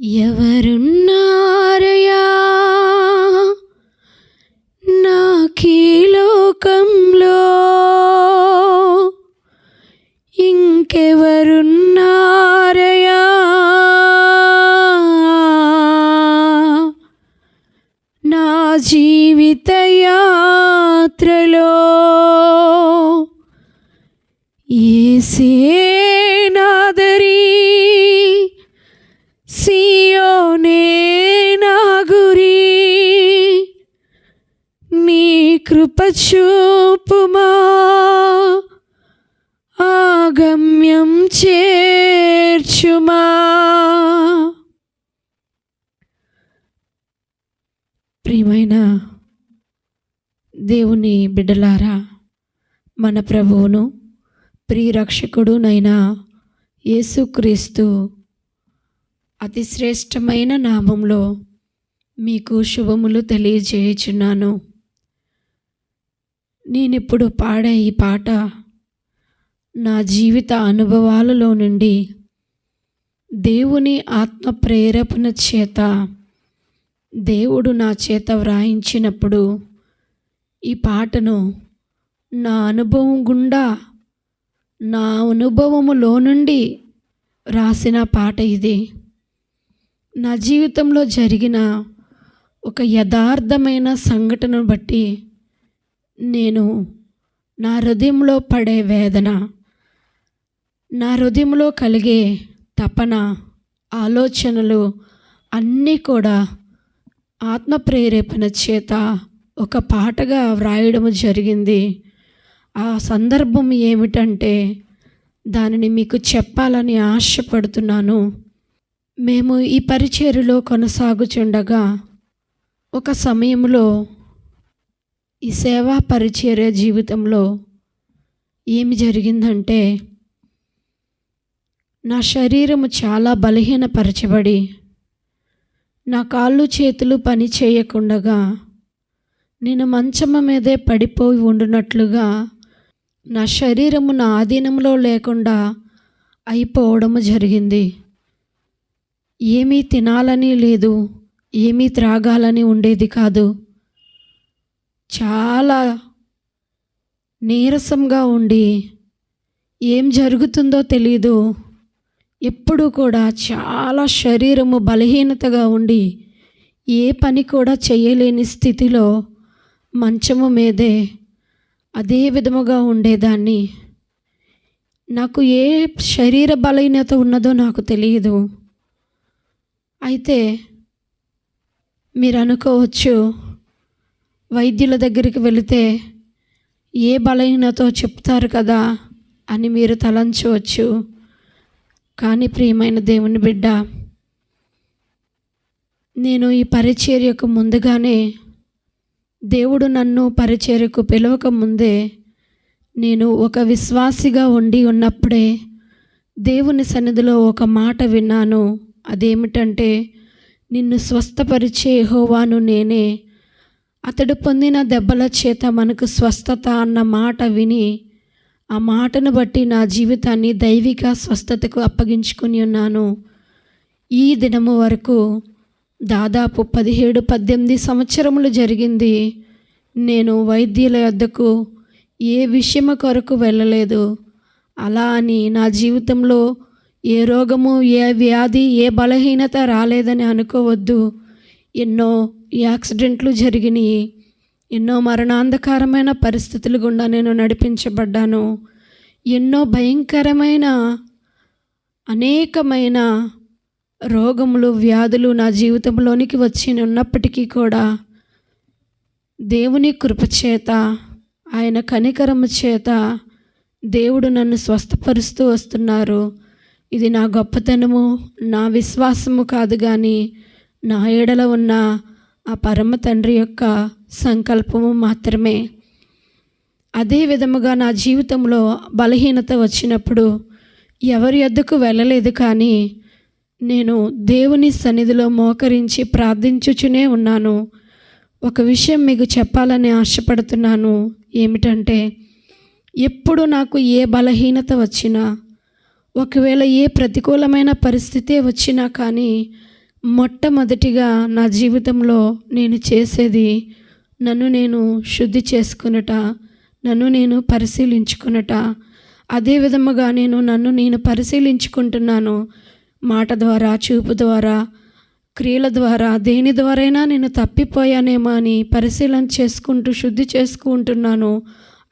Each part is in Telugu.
ఎవరున్నారయ్యా నాకీ లోకంలో, ఇంకెవరున్నారయ్యా నా జీవిత యాత్రలో. యేసే నాదరి, సియోనే నా గురి, నీ కృప చూపుమా, ఆగమ్యం చేర్చుమా. ప్రియమైన దేవుని బిడ్డలారా, మన ప్రభువును ప్రియరక్షకుడునైన యేసుక్రీస్తు అతి శ్రేష్టమైన నామంలో మీకు శుభములు తెలియజేయుచున్నాను. నేనిప్పుడు పాడే ఈ పాట నా జీవిత అనుభవాలలో నుండి దేవుని ఆత్మ ప్రేరేపణ చేత దేవుడు నా చేత వ్రాయించినప్పుడు ఈ పాటను నా అనుభవం గుండా, నా అనుభవములో నుండి రాసిన పాట ఇది. నా జీవితంలో జరిగిన ఒక యథార్థమైన సంఘటనను బట్టి నేను నా హృదయంలో పడే వేదన, నా హృదయంలో కలిగే తపన, ఆలోచనలు అన్నీ కూడా ఆత్మ ప్రేరేపణ చేత ఒక పాటగా వ్రాయడం జరిగింది. ఆ సందర్భం ఏమిటంటే దానిని మీకు చెప్పాలని ఆశపడుతున్నాను. మేము ఈ పరిచర్యలో కొనసాగుచుండగా ఒక సమయంలో ఈ సేవా పరిచర్య జీవితంలో ఏమి జరిగిందంటే, నా శరీరము చాలా బలహీనపరచబడి నా కాళ్ళు చేతులు పని చేయకుండగా నేను మంచం మీదే పడిపోయి ఉండునట్లుగా నా శరీరము నా ఆధీనంలో లేకుండా అయిపోవడము జరిగింది. ఏమీ తినాలని లేదు, ఏమీ త్రాగాలని ఉండేది కాదు. చాలా నీరసంగా ఉండి ఏం జరుగుతుందో తెలీదు. ఎప్పుడు కూడా చాలా శరీరము బలహీనతగా ఉండి ఏ పని కూడా చేయలేని స్థితిలో మంచము మీదే అదే విధముగా ఉండేదాన్ని. నాకు ఏ శరీర బలహీనత ఉన్నదో నాకు తెలియదు. అయితే మీరు అనుకోవచ్చు, వైద్యుల దగ్గరికి వెళితే ఏ బలహీనతో చెప్తారు కదా అని మీరు తలంచవచ్చు. కానీ ప్రియమైన దేవుని బిడ్డ, నేను ఈ పరిచర్యకు ముందుగానే, దేవుడు నన్ను పరిచర్యకు పిలవక ముందే, నేను ఒక విశ్వాసిగా ఉండి ఉన్నప్పుడే దేవుని సన్నిధిలో ఒక మాట విన్నాను. అదేమిటంటే, నిన్ను స్వస్థపరిచే యెహోవాను నేనే, అతడు పొందిన దెబ్బల చేత మనకు స్వస్థత అన్న మాట విని, ఆ మాటను బట్టి నా జీవితాన్ని దైవిక స్వస్థతకు అప్పగించుకుని ఉన్నాను. ఈ దినము వరకు దాదాపు 17-18 సంవత్సరములు జరిగింది. నేను వైద్యుల వద్దకు ఏ విషయము కొరకు వెళ్ళలేదు. అలా అని నా జీవితంలో ఏ రోగము, ఏ వ్యాధి, ఏ బలహీనత రాలేదని అనుకోవద్దు. ఎన్నో యాక్సిడెంట్లు జరిగినాయి. ఎన్నో మరణాంధకారమైన పరిస్థితులు గుండా నేను నడిపించబడ్డాను. ఎన్నో భయంకరమైన అనేకమైన రోగములు, వ్యాధులు నా జీవితంలోనికి వచ్చి ఉన్నప్పటికీ కూడా దేవుని కృపచేత, ఆయన కనికరము చేత దేవుడు నన్ను స్వస్థపరుస్తూ వస్తున్నారు. ఇది నా గొప్పతనము, నా విశ్వాసము కాదు, కానీ నా ఎడల ఉన్న ఆ పరమ తండ్రి యొక్క సంకల్పము మాత్రమే. అదే విధముగా నా జీవితంలో బలహీనత వచ్చినప్పుడు ఎవరి యొద్దకు వెళ్ళలేదు, కానీ నేను దేవుని సన్నిధిలో మోకరించి ప్రార్థించుచునే ఉన్నాను. ఒక విషయం మీకు చెప్పాలని ఆశపడుతున్నాను. ఏమిటంటే, ఎప్పుడు నాకు ఏ బలహీనత వచ్చినా, ఒకవేళ ఏ ప్రతికూలమైన పరిస్థితి వచ్చినా కానీ మొట్టమొదటిగా నా జీవితంలో నేను చేసేది నన్ను నేను శుద్ధి చేసుకునుట, నన్ను నేను పరిశీలించుకునుట. అదే విధముగా నన్ను నేను పరిశీలించుకుంటున్నాను. మాట ద్వారా, చూపు ద్వారా, క్రియల ద్వారా, దేని ద్వారైనా నేను తప్పిపోయానేమో అని పరిశీలన చేసుకుంటూ శుద్ధి చేసుకుంటున్నాను.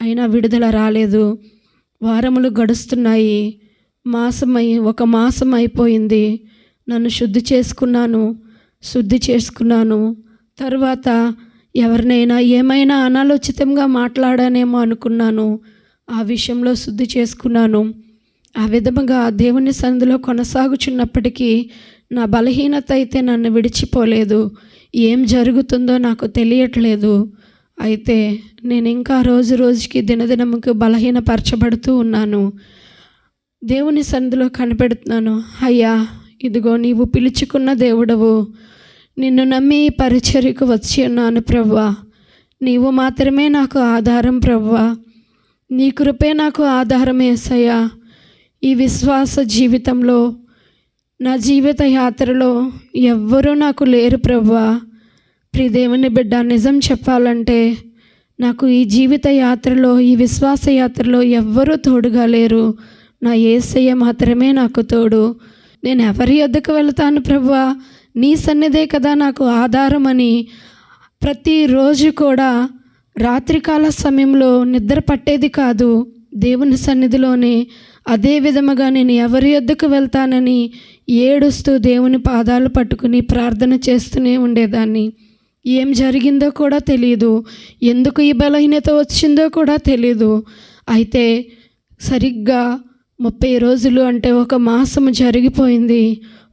అయినా విడుదల రాలేదు. వారములు గడుస్తున్నాయి. ఒక మాసం అయిపోయింది. నన్ను శుద్ధి చేసుకున్నాను. తర్వాత ఎవరినైనా ఏమైనా అనాలోచితంగా మాట్లాడానేమో అనుకున్నాను. ఆ విషయంలో శుద్ధి చేసుకున్నాను. ఆ విధముగా దేవుని సన్నిధిలో కొనసాగుచున్నప్పటికీ నా బలహీనత అయితే నన్ను విడిచిపోలేదు. ఏం జరుగుతుందో నాకు తెలియట్లేదు. అయితే నేను ఇంకా రోజు రోజుకి దినదినముకు బలహీనపరచబడుతూ ఉన్నాను. దేవుని సన్నిధిలో కనిపెడుతున్నాను. అయ్యా, ఇదిగో నీవు పిలుచుకున్న దేవుడవు, నిన్ను నమ్మి ఈ పరిచర్యకు వచ్చి ఉన్నాను ప్రభువా. నీవు మాత్రమే నాకు ఆధారం ప్రభువా. నీ కృపే నాకు ఆధారం యేసయ్యా. ఈ విశ్వాస జీవితంలో, నా జీవిత యాత్రలో ఎవ్వరూ నాకు లేరు ప్రభువా. ప్రియ దేవుని బిడ్డ, నిజం చెప్పాలంటే నాకు ఈ జీవిత యాత్రలో, ఈ విశ్వాస యాత్రలో ఎవ్వరూ తోడుగా లేరు. నా యేసయ్య మాత్రమే నాకు తోడు. నేను ఎవరి యొద్దకు వెళ్తాను ప్రభువా? నీ సన్నిధే కదా నాకు ఆధారం అని ప్రతిరోజు కూడా రాత్రికాల సమయంలో నిద్ర పట్టేది కాదు. దేవుని సన్నిధిలోనే అదే విధముగా నేను ఎవరి యొద్దకు వెళ్తానని ఏడుస్తూ దేవుని పాదాలు పట్టుకుని ప్రార్థన చేస్తూనే ఉండేదాన్ని. ఏం జరిగిందో కూడా తెలియదు. ఎందుకు ఈ బలహీనత వచ్చిందో కూడా తెలీదు. అయితే సరిగ్గా 30 రోజులు, అంటే ఒక మాసము జరిగిపోయింది.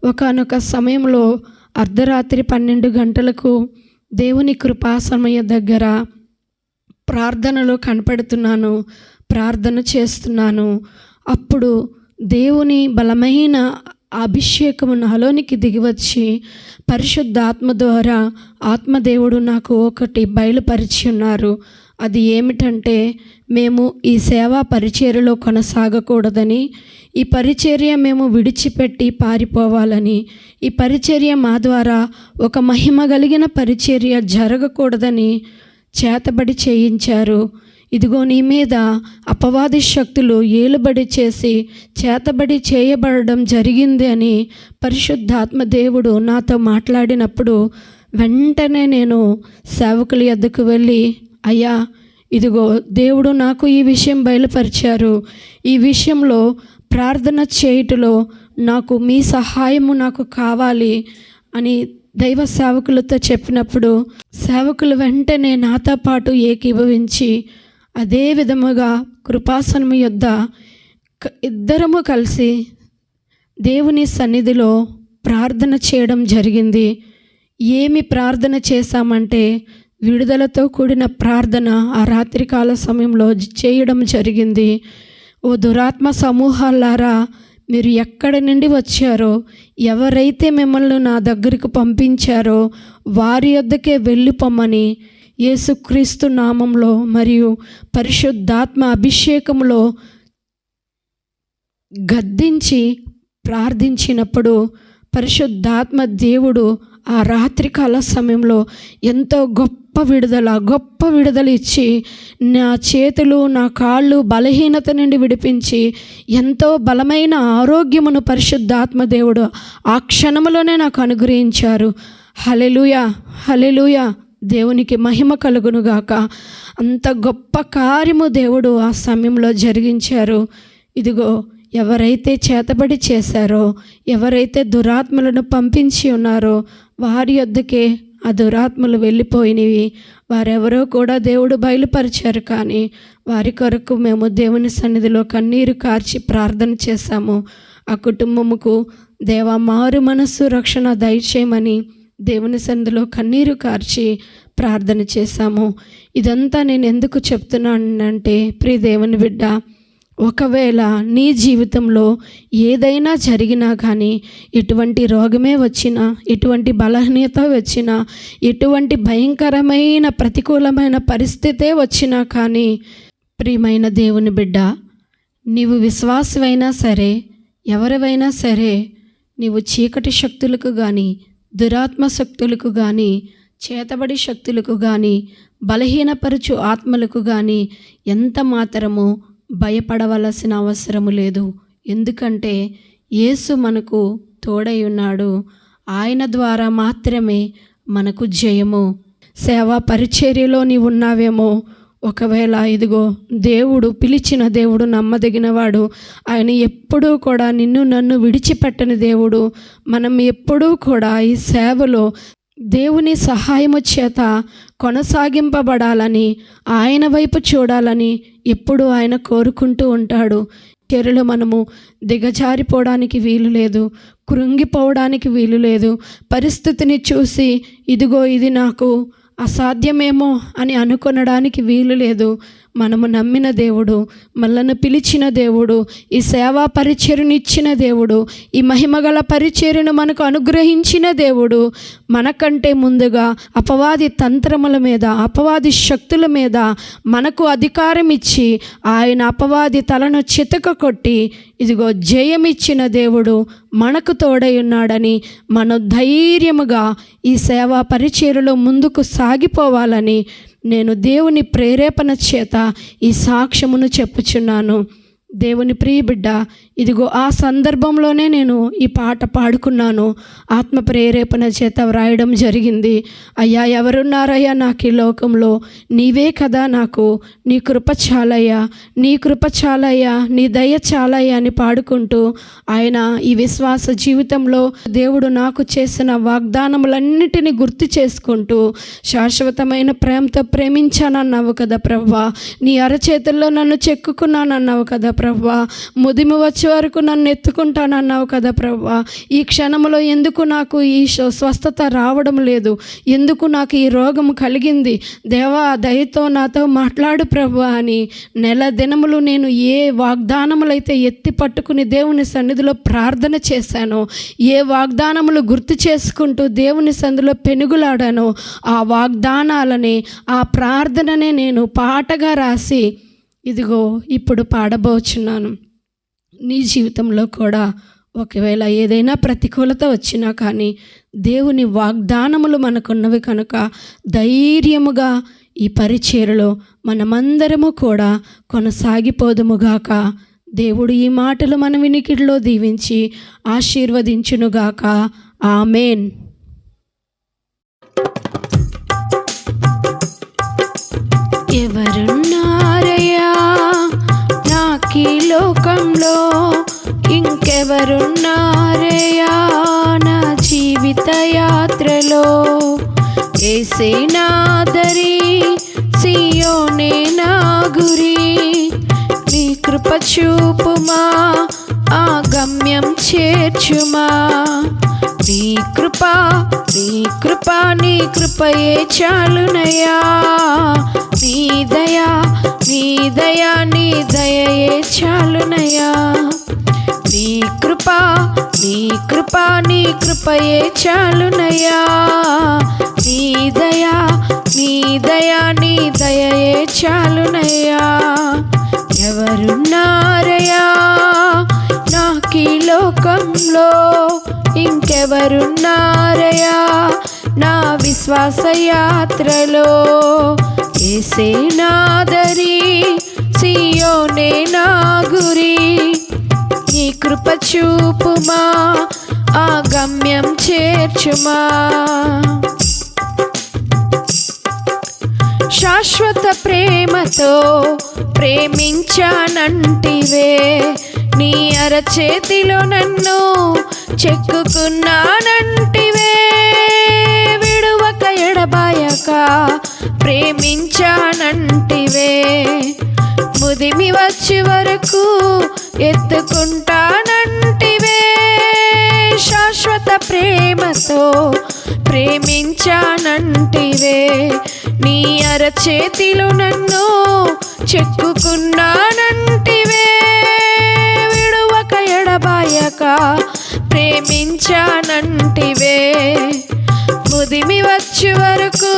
ఒకానొక సమయంలో అర్ధరాత్రి 12 గంటలకు దేవుని కృపా సమయ దగ్గర ప్రార్థనలో కనపడుతున్నాను, ప్రార్థన చేస్తున్నాను. అప్పుడు దేవుని బలమైన అభిషేకము నాలోనికి దిగివచ్చి పరిశుద్ధాత్మ ద్వారా ఆత్మదేవుడు నాకు ఒకటి బయలుపరిచి ఉన్నారు. అది ఏమిటంటే, మేము ఈ సేవా పరిచర్యలో కొనసాగకూడదని, ఈ పరిచర్య మేము విడిచిపెట్టి పారిపోవాలని, ఈ పరిచర్య మా ద్వారా ఒక మహిమ కలిగిన పరిచర్య జరగకూడదని చేతబడి చేయించారు. ఇదిగో నీ మీద అపవాది శక్తులు ఏలుబడి చేసి చేతబడి చేయబడడం జరిగింది అని పరిశుద్ధాత్మ దేవుడు నాతో మాట్లాడినప్పుడు వెంటనే నేను సేవకుల యొద్దకు వెళ్ళి, అయ్యా, ఇదిగో దేవుడు నాకు ఈ విషయం బయలుపరిచారు. ఈ విషయంలో ప్రార్థన చేయుటలో నాకు మీ సహాయము నాకు కావాలి అని దైవ సేవకులతో చెప్పినప్పుడు సేవకులు వెంటనే నాతో పాటు ఏకీభవించి అదే విధముగా కృపాసనము యొద్ద ఇద్దరము కలిసి దేవుని సన్నిధిలో ప్రార్థన చేయడం జరిగింది. ఏమి ప్రార్థన చేశామంటే విడుదలతో కూడిన ప్రార్థన ఆ రాత్రికాల సమయంలో చేయడం జరిగింది. ఓ దురాత్మ సమూహాలారా, మీరు ఎక్కడి నుండి వచ్చారో, ఎవరైతే మిమ్మల్ని నా దగ్గరికి పంపించారో వారి యొద్దకే వెళ్ళిపోమ్మని యేసుక్రీస్తు నామంలో మరియు పరిశుద్ధాత్మ అభిషేకంలో గద్దించి ప్రార్థించినప్పుడు పరిశుద్ధాత్మ దేవుడు ఆ రాత్రికాల సమయంలో ఎంతో గొప్ప విడుదల ఇచ్చి నా చేతులు, నా కాళ్ళు బలహీనత నుండి విడిపించి ఎంతో బలమైన ఆరోగ్యమును పరిశుద్ధాత్మ దేవుడు ఆ క్షణంలోనే నాకు అనుగ్రహించారు. హల్లెలూయా, హల్లెలూయా. దేవునికి మహిమ కలుగునుగాక. అంత గొప్ప కార్యము దేవుడు ఆ సమయంలో జరిగించారు. ఇదిగో, ఎవరైతే చేతబడి చేశారో, ఎవరైతే దురాత్మలను పంపించి ఉన్నారో వారి యొద్దకే ఆ దురాత్మలు వెళ్ళిపోయినవి. వారెవరో కూడా దేవుడు బయలుపరిచారు. కానీ వారి కొరకు మేము దేవుని సన్నిధిలో కన్నీరు కార్చి ప్రార్థన చేశాము. ఆ కుటుంబముకు దేవా మారు మనస్సు రక్షణ దయచేయమని దేవుని సన్నిధిలో కన్నీరు కార్చి ప్రార్థన చేశాము. ఇదంతా నేను ఎందుకు చెప్తున్నానంటే, ప్రియ దేవుని బిడ్డ, ఒకవేళ నీ జీవితంలో ఏదైనా జరిగినా కానీ, ఎటువంటి రోగమే వచ్చినా, ఎటువంటి బలహీనత వచ్చినా, ఎటువంటి భయంకరమైన ప్రతికూలమైన పరిస్థితే వచ్చినా కానీ, ప్రియమైన దేవుని బిడ్డ, నీవు విశ్వాసమైనా సరే, ఎవరివైనా సరే, నీవు చీకటి శక్తులకు కానీ, దురాత్మ శక్తులకు కానీ, చేతబడి శక్తులకు కానీ, బలహీనపరచు ఆత్మలకు కానీ ఎంత మాత్రము భయపడవలసిన అవసరము లేదు. ఎందుకంటే యేసు మనకు తోడై ఉన్నాడు. ఆయన ద్వారా మాత్రమే మనకు జయము. సేవా పరిచర్యలో నీవు ఉన్నావేమో. ఒకవేళ ఇదిగో దేవుడు పిలిచిన దేవుడు నమ్మదగినవాడు. ఆయన ఎప్పుడూ కూడా నిన్ను నన్ను విడిచిపెట్టని దేవుడు. మనం ఎప్పుడూ కూడా ఈ సేవలో దేవుని సహాయము చేత కొనసాగింపబడాలని, ఆయన వైపు చూడాలని ఎప్పుడు ఆయన కోరుకుంటూ ఉంటాడు. చెరులు మనము దిగజారిపోవడానికి వీలు లేదు, కృంగిపోవడానికి వీలు లేదు. పరిస్థితిని చూసి ఇదిగో ఇది నాకు అసాధ్యమేమో అని అనుకొనడానికి వీలు లేదు. మనము నమ్మిన దేవుడు, మనల్ని పిలిచిన దేవుడు, ఈ సేవా పరిచర్యనిచ్చిన దేవుడు, ఈ మహిమగల పరిచర్యను మనకు అనుగ్రహించిన దేవుడు మనకంటే ముందుగా అపవాది తంత్రముల మీద, అపవాది శక్తుల మీద మనకు అధికారం ఇచ్చి ఆయన అపవాది తలను చితక కొట్టి ఇదిగో జయమిచ్చిన దేవుడు మనకు తోడై ఉన్నాడని మనం ధైర్యముగా ఈ సేవా పరిచర్యలో ముందుకు సాగిపోవాలని నేను దేవుని ప్రేరేపణ చేత ఈ సాక్ష్యమును చెప్పుచున్నాను. దేవుని ప్రియబిడ్డ, ఇదిగో ఆ సందర్భంలోనే నేను ఈ పాట పాడుకున్నాను. ఆత్మ ప్రేరేపణ చేత వ్రాయడం జరిగింది. అయ్యా, ఎవరున్నారయ్యా నాకు ఈ లోకంలో? నీవే కదా నాకు. నీ కృప చాలయ్యా, నీ కృప చాలయ్యా, నీ దయ చాలయ్యా అని పాడుకుంటూ ఆయన ఈ విశ్వాస జీవితంలో దేవుడు నాకు చేసిన వాగ్దానములన్నిటినీ గుర్తు చేసుకుంటూ శాశ్వతమైన ప్రేమతో ప్రేమించానన్నావు కదా ప్రభువా, నీ అరచేతుల్లో నన్ను చెక్కుకున్నానన్నావు కదా ప్రభువా, ముదిమి వచ్చే వరకు నన్ను ఎత్తుకుంటానన్నావు కదా ప్రభువా, ఈ క్షణంలో ఎందుకు నాకు ఈ స్వస్థత రావడం లేదు, ఎందుకు నాకు ఈ రోగం కలిగింది, దేవా దయతో నాతో మాట్లాడు ప్రభువా అని నెల దినములు నేను ఏ వాగ్దానములైతే ఎత్తి పట్టుకుని దేవుని సన్నిధిలో ప్రార్థన చేశానో, ఏ వాగ్దానములు గుర్తు చేసుకుంటూ దేవుని సన్నిధిలో పెనుగులాడానో, ఆ వాగ్దానాలని, ఆ ప్రార్థననే నేను పాటగా రాసి ఇదిగో ఇప్పుడు పాడబోచున్నాను. నీ జీవితంలో కూడా ఒకవేళ ఏదైనా ప్రతికూలత వచ్చినా కానీ దేవుని వాగ్దానములు మనకున్నవి కనుక ధైర్యముగా ఈ పరిచర్యలో మనమందరము కూడా కొనసాగిపోదుముగాక. దేవుడు ఈ మాటలు మన వినికిడిలో దీవించి ఆశీర్వదించునుగాక. ఆమేన్. ఎవరున్నారయ్యా నాకీ లోకంలో, ఇంకెవరున్నారయ్యా నా జీవిత యాత్రలో? యేసే నాదరి, సియోనే నా గురి, నీ కృప చూపుమా, ఆ గమ్యం చేర్చుమా. నీ కృప, నీ కృప, నీ కృపయే చాలునయ్యా. నీ దయా, నీ దయా, నీ దయయే చాలునయ్యా. నీ కృప, నీ కృప, నీ కృపయే చాలునయ్యా. నీ దయా, నీ దయా, నీ దయయే చాలునయ్యా. ఎవరున్నారయ్యా నాకీ లోకంలో, ఇంకెవరున్నారయ్యా నా విశ్వాస యాత్రలో? యేసే నాదరి, సియోనే నా గురి, నీ కృప చూపుమా, ఆ గమ్యం చేర్చుమా. శాశ్వత ప్రేమతో ప్రేమించానంటివే, నీ అరచేతిలో నన్ను చెక్కుకున్నానంటివే. విడువక ఎడబాయక ప్రేమించానంటివే, ముదిమి వచ్చే వరకు ఎత్తుకుంటానంటివే. శాశ్వత ప్రేమతో ప్రేమించానంటివే, నీ అరచేతిలో నన్ను చెక్కుకున్నానంటివే. విడువక ఎడబాయక ప్రేమించానంటివే, ముదిమి వచ్చే వరకు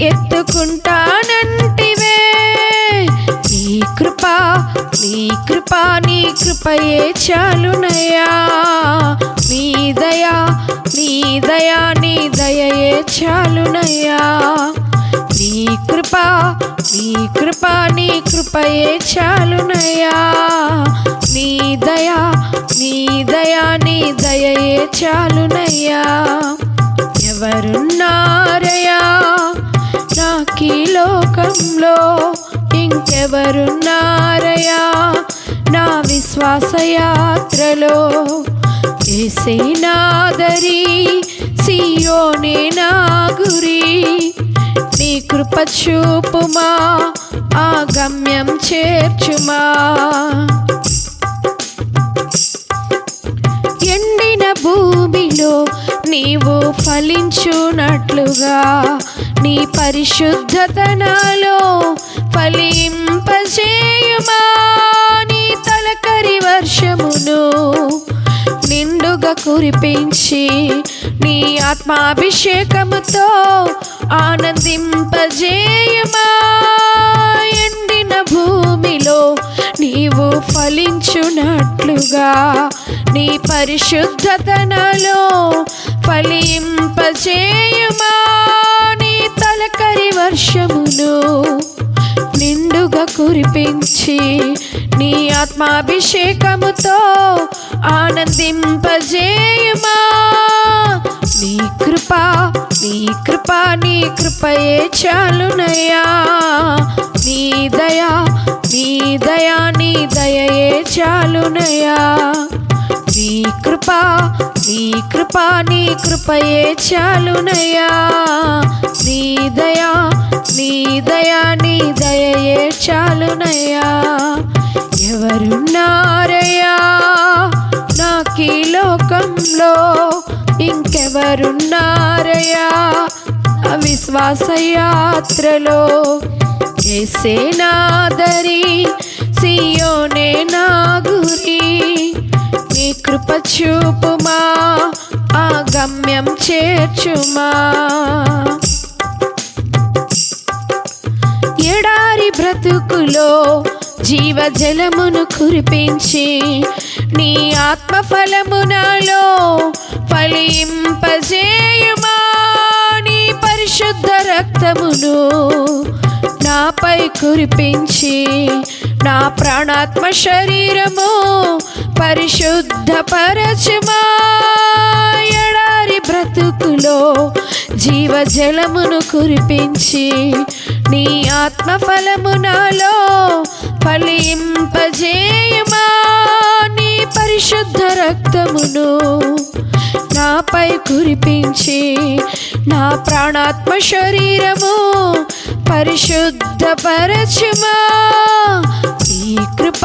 ఎత్తుకుంటానంటివే. నీ కృప, నీ కృప, నీ కృపయే చాలునయ్యా. నీ దయా, నీ దయా, చాలునయ్యా. నీ కృప నీ కృప నీ కృపయే చాలునయ్యా. నీ దయా నీ దయా నీ దయయే చాలునయ్యా. ఎవరున్నారయ్యా నాకీ లోకంలో, ఇంకెవరున్నారయ్యా నా విశ్వాస యాత్రలో. యేసే నాదరి, సియోనే నా గురి. నీ కృప చూపుమా, ఆ గమ్యం చేర్చుమా. ఎండిన భూమిలో నీవు ఫలించునట్లుగా, నీ పరిశుద్ధత నాలో ఫలింపజేయుమా. నీ తొలకరి వర్షమును నిండుగా కురిపించి, నీ ఆత్మాభిషేకముతో ఆనందింపజేయుమా. ఎండిన భూమిలో నీవు ఫలించునట్లుగా, నీ పరిశుద్ధత నాలో ఫలింపజేయుమా. నీ తొలకరి వర్షమును నిండుగా కురిపించి, నీ ఆత్మాభిషేకముతో ఆనందింపజేయుమా. నీ కృప నీ కృప నీ కృపయే చాలునయ్యా. నీ దయా నీ దయా నీ దయయే చాలునయ్యా. నీ కృప నీ కృప నీ కృపయే చాలునయ్యా. నీ దయా నీ దయా నీ దయయే చాలునయ్యా. ఎవరున్నారయ్యా నాకీ లోకంలో, ఇంకెవరున్నారయ్యా అవిశ్వాస యాత్రలో. యేసే నాదరి, సియోనే నా గురి. నీ కృప చూపుమా, ఆ గమ్యం చేర్చుమా. ఎడారి బ్రతుకులో జీవజలమును కురిపించి, నీ ఆత్మఫలము నాలో ఫలింపజేయుమా. నీ పరిశుద్ధ రక్తమును నాపై కురిపించి, నా ప్రాణాత్మ శరీరము పరిశుద్ధపరచుమా. ఎడారి బ్రతుకులో జీవజలమును కురిపించి, నీ ఆత్మఫలము నాలో ఫలింపజేయుమా. నీ పరిశుద్ధ రక్తమును నాపై కురిపించి, నా ప్రాణాత్మ శరీరము పరిశుద్ధపరచుమా. నీ కృప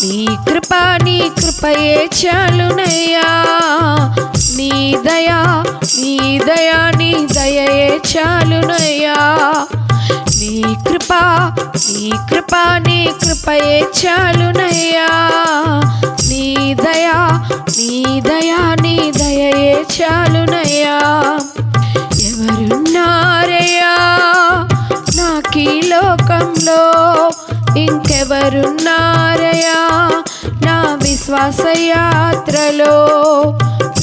నీ కృప నీ కృపయే చాలునయ్యా. నీ దయా నీ దయా నీ దయయే చాలునయ్యా. నీ కృప నీ కృప నీ కృపయే చాలునయ్యా. నీ దయా నీ దయా నీ దయయే చాలునయ్యా. ఎవరున్నారయ్యా నాకీ లోకంలో, ఇంకెవరున్నారయ్యా నా విశ్వాస యాత్రలో.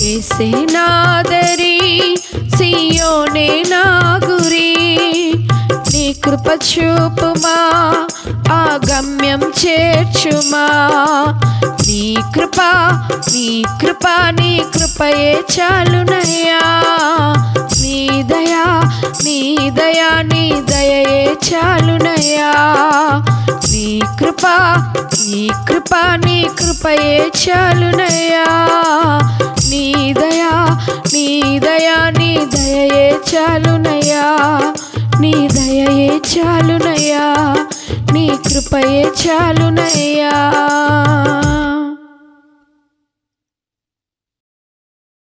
యేసే నాదరి, సియోనే నా గురి. నీ కృప చూపుమా, ఆ గమ్యం చేర్చుమా. నీ కృప నీ కృప నీ కృపయే చాలునయ్యా. నీ దయా నీ దయా నీ దయయే చాలునయ్యా. నీ కృప నీ కృప నీ కృపయే చాలునయ్యా. నీ దయా నీ దయా నీ దయయే చాలునయ్యా. నీ దయయే చాలునయ్యా. నీ కృపయే చాలునయ్యా.